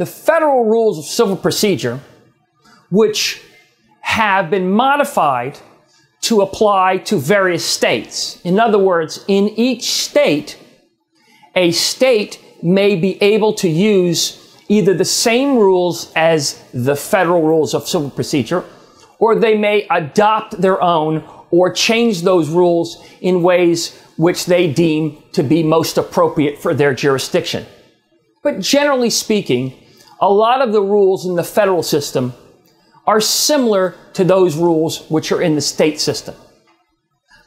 the federal rules of civil procedure, which have been modified to apply to various states. In other words, in each state, a state may be able to use either the same rules as the federal rules of civil procedure, or they may adopt their own or change those rules in ways which they deem to be most appropriate for their jurisdiction. But generally speaking, a lot of the rules in the federal system are similar to those rules which are in the state system.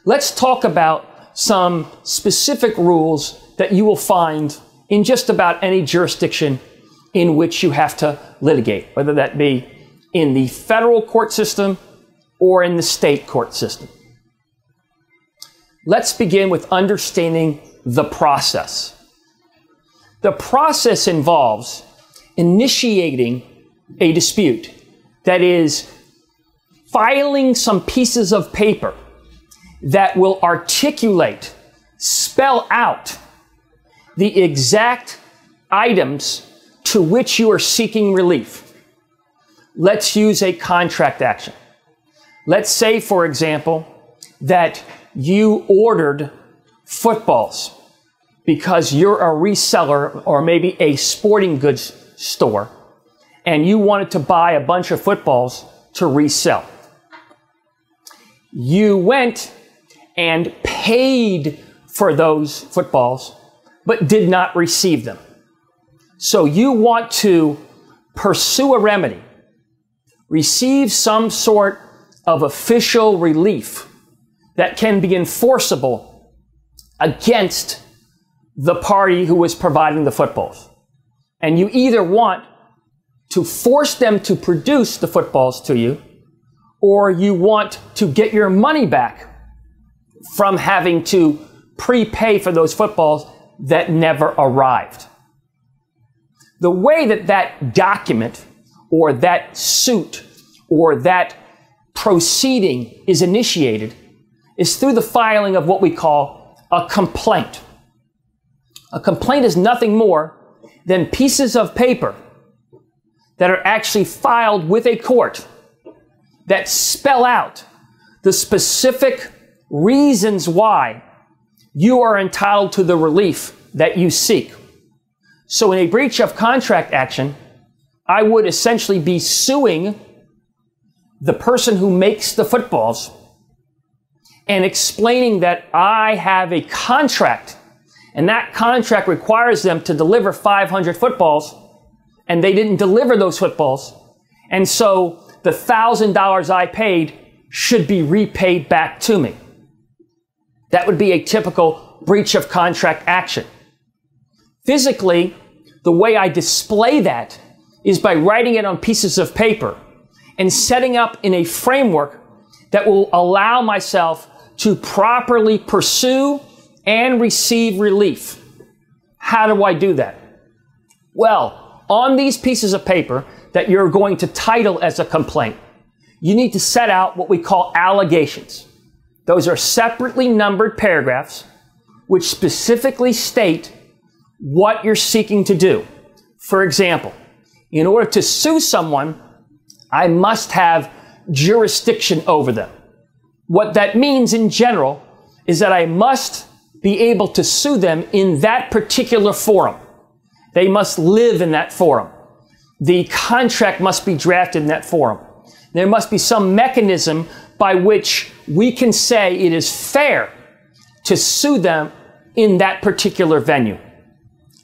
Let's talk about some specific rules that you will find in just about any jurisdiction in which you have to litigate, whether that be in the federal court system or in the state court system. Let's begin with understanding the process. The process involves initiating a dispute, that is, filing some pieces of paper that will articulate, spell out the exact items to which you are seeking relief. Let's use a contract action. Let's say, for example, that you ordered footballs because you're a reseller or maybe a sporting goods store, and you wanted to buy a bunch of footballs to resell. You went and paid for those footballs, but did not receive them. So you want to pursue a remedy, receive some sort of official relief that can be enforceable against the party who was providing the footballs. And you either want to force them to produce the footballs to you, or you want to get your money back from having to prepay for those footballs that never arrived. The way that that document or that suit or that proceeding is initiated is through the filing of what we call a complaint. A complaint is nothing more than pieces of paper that are actually filed with a court that spell out the specific reasons why you are entitled to the relief that you seek. So in a breach of contract action, I would essentially be suing the person who makes the footballs and explaining that I have a contract, and that contract requires them to deliver 500 footballs, and they didn't deliver those footballs, and so the $1,000 I paid should be repaid back to me. That would be a typical breach of contract action. Physically, the way I display that is by writing it on pieces of paper and setting up in a framework that will allow myself to properly pursue and receive relief. How do I do that? Well, on these pieces of paper that you're going to title as a complaint, you need to set out what we call allegations. Those are separately numbered paragraphs which specifically state what you're seeking to do. For example, in order to sue someone, I must have jurisdiction over them. What that means in general is that I must be able to sue them in that particular forum. They must live in that forum. The contract must be drafted in that forum. There must be some mechanism by which we can say it is fair to sue them in that particular venue.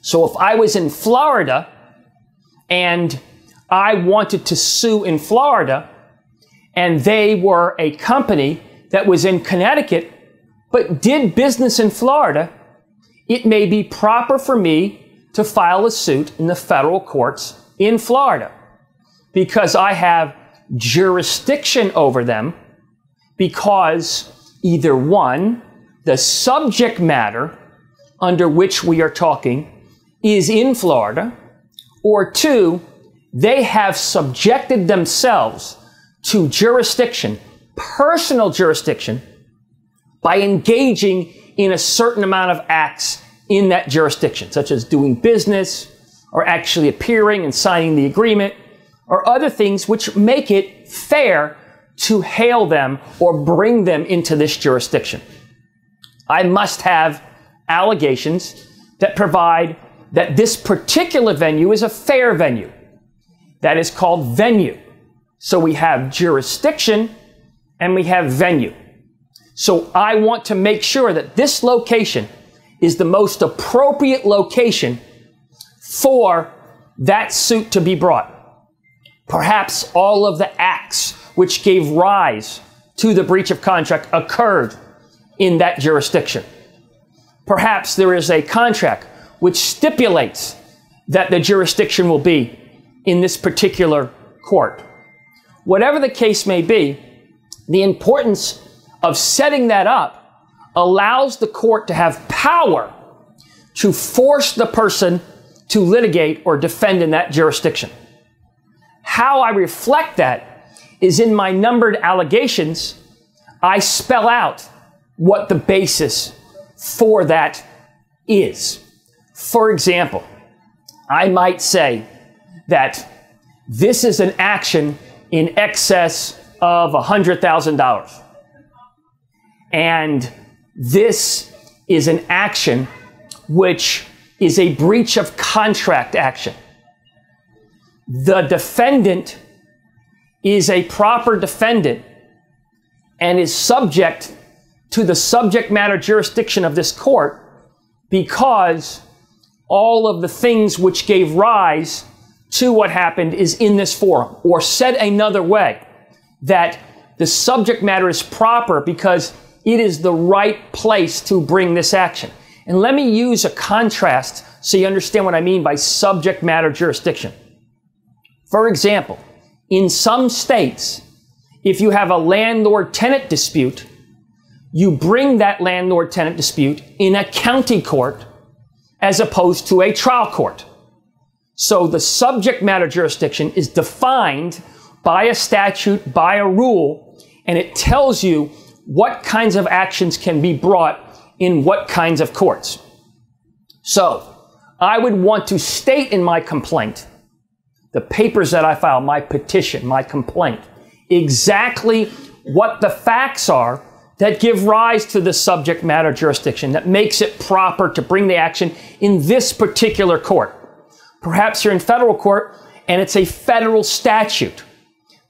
So if I was in Florida and I wanted to sue in Florida, and they were a company that was in Connecticut but did business in Florida, it may be proper for me to file a suit in the federal courts in Florida because I have jurisdiction over them, because either one, the subject matter under which we are talking is in Florida, or two, they have subjected themselves to jurisdiction, personal jurisdiction, by engaging in a certain amount of acts in that jurisdiction, such as doing business, or actually appearing and signing the agreement, or other things which make it fair to hail them or bring them into this jurisdiction. I must have allegations that provide that this particular venue is a fair venue. That is called venue. So we have jurisdiction and we have venue. So I want to make sure that this location is the most appropriate location for that suit to be brought. Perhaps all of the acts which gave rise to the breach of contract occurred in that jurisdiction. Perhaps there is a contract which stipulates that the jurisdiction will be in this particular court. Whatever the case may be, the importance of setting that up allows the court to have power to force the person to litigate or defend in that jurisdiction. How I reflect that is in my numbered allegations. I spell out what the basis for that is. For example, I might say that this is an action in excess of $100,000. And this is an action which is a breach of contract action. The defendant is a proper defendant and is subject to the subject matter jurisdiction of this court because all of the things which gave rise to what happened is in this forum. Or said another way, that the subject matter is proper because it is the right place to bring this action. And let me use a contrast so you understand what I mean by subject matter jurisdiction. For example, in some states, if you have a landlord-tenant dispute, you bring that landlord-tenant dispute in a county court as opposed to a trial court. So the subject matter jurisdiction is defined by a statute, by a rule, and it tells you what kinds of actions can be brought in what kinds of courts. So I would want to state in my complaint, the papers that I file, my petition, my complaint, exactly what the facts are that give rise to the subject matter jurisdiction, that makes it proper to bring the action in this particular court. Perhaps you're in federal court and it's a federal statute.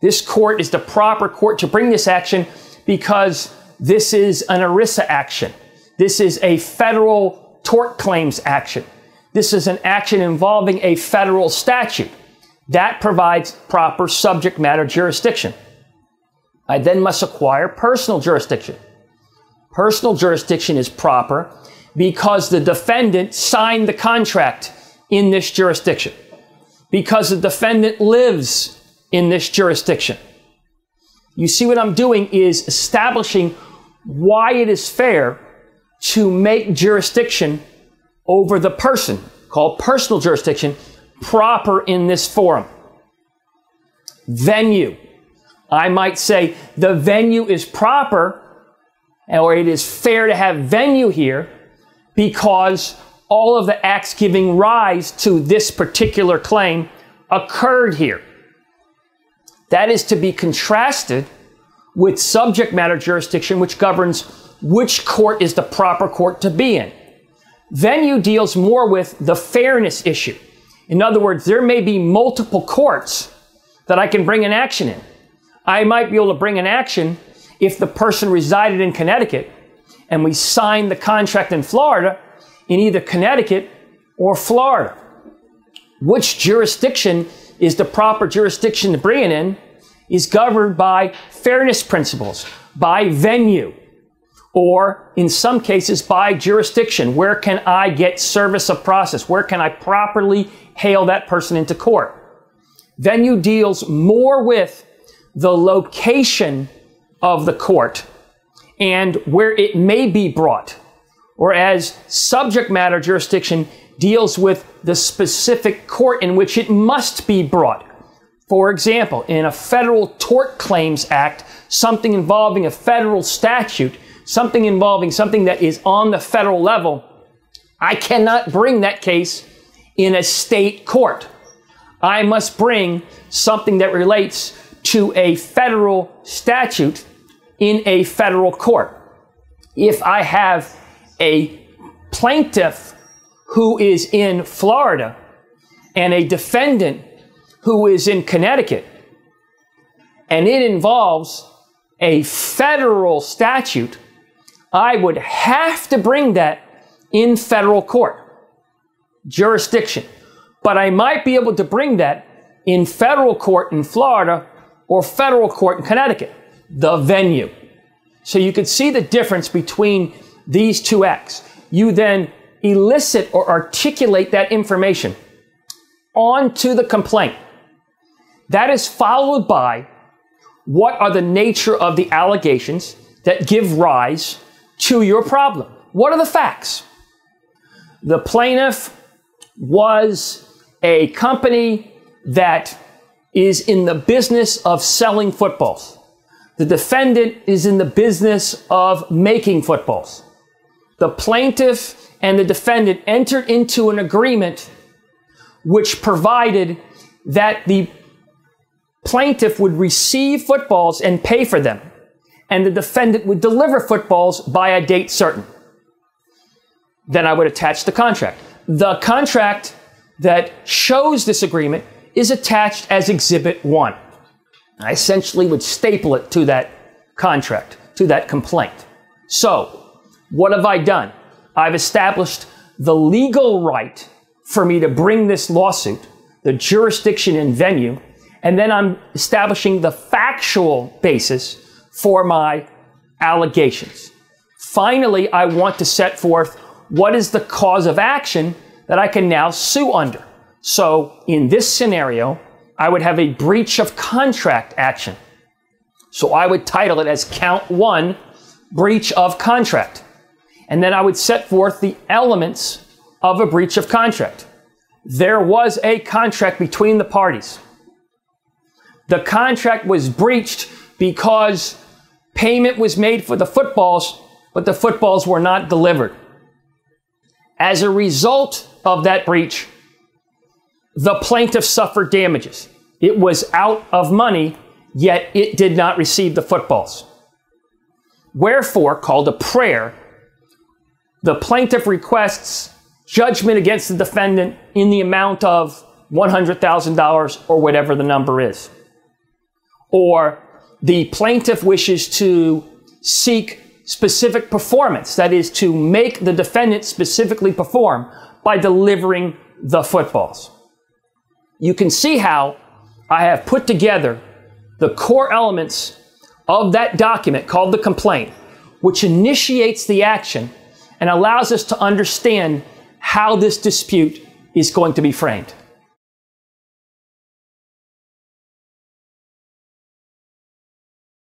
This court is the proper court to bring this action because this is an ERISA action. This is a federal tort claims action. This is an action involving a federal statute. That provides proper subject matter jurisdiction. I then must acquire personal jurisdiction. Personal jurisdiction is proper because the defendant signed the contract in this jurisdiction, because the defendant lives in this jurisdiction. You see, what I'm doing is establishing why it is fair to make jurisdiction over the person, called personal jurisdiction, proper in this forum. Venue. I might say the venue is proper, or it is fair to have venue here because all of the acts giving rise to this particular claim occurred here. That is to be contrasted with subject matter jurisdiction, which governs which court is the proper court to be in. Venue deals more with the fairness issue. In other words, there may be multiple courts that I can bring an action in. I might be able to bring an action if the person resided in Connecticut and we signed the contract in Florida, in either Connecticut or Florida. Which jurisdiction is the proper jurisdiction to bring it in is governed by fairness principles, by venue, or in some cases by jurisdiction. Where can I get service of process? Where can I properly hail that person into court? Venue deals more with the location of the court and where it may be brought, whereas subject matter jurisdiction deals with the specific court in which it must be brought. For example, in a federal tort claims act, something involving a federal statute, something involving something that is on the federal level, I cannot bring that case in a state court. I must bring something that relates to a federal statute in a federal court. If I have a plaintiff who is in Florida and a defendant who is in Connecticut, and it involves a federal statute, I would have to bring that in federal court jurisdiction. But I might be able to bring that in federal court in Florida or federal court in Connecticut, the venue. So you could see the difference between these two acts. You then elicit or articulate that information onto the complaint. That is followed by what are the nature of the allegations that give rise to your problem. What are the facts? The plaintiff was a company that is in the business of selling footballs. The defendant is in the business of making footballs. The plaintiff and the defendant entered into an agreement which provided that the plaintiff would receive footballs and pay for them, and the defendant would deliver footballs by a date certain. Then I would attach the contract. The contract that shows this agreement is attached as Exhibit 1. I essentially would staple it to that contract, to that complaint. So, what have I done? I've established the legal right for me to bring this lawsuit, the jurisdiction and venue, and then I'm establishing the factual basis for my allegations. Finally, I want to set forth what is the cause of action that I can now sue under. So in this scenario, I would have a breach of contract action. So I would title it as Count 1, Breach of Contract. And then I would set forth the elements of a breach of contract. There was a contract between the parties. The contract was breached because payment was made for the footballs, but the footballs were not delivered. As a result of that breach, the plaintiff suffered damages. It was out of money, yet it did not receive the footballs. Wherefore, called a prayer, the plaintiff requests judgment against the defendant in the amount of $100,000 or whatever the number is. Or the plaintiff wishes to seek specific performance, that is, to make the defendant specifically perform by delivering the footballs. You can see how I have put together the core elements of that document called the complaint, which initiates the action and allows us to understand how this dispute is going to be framed.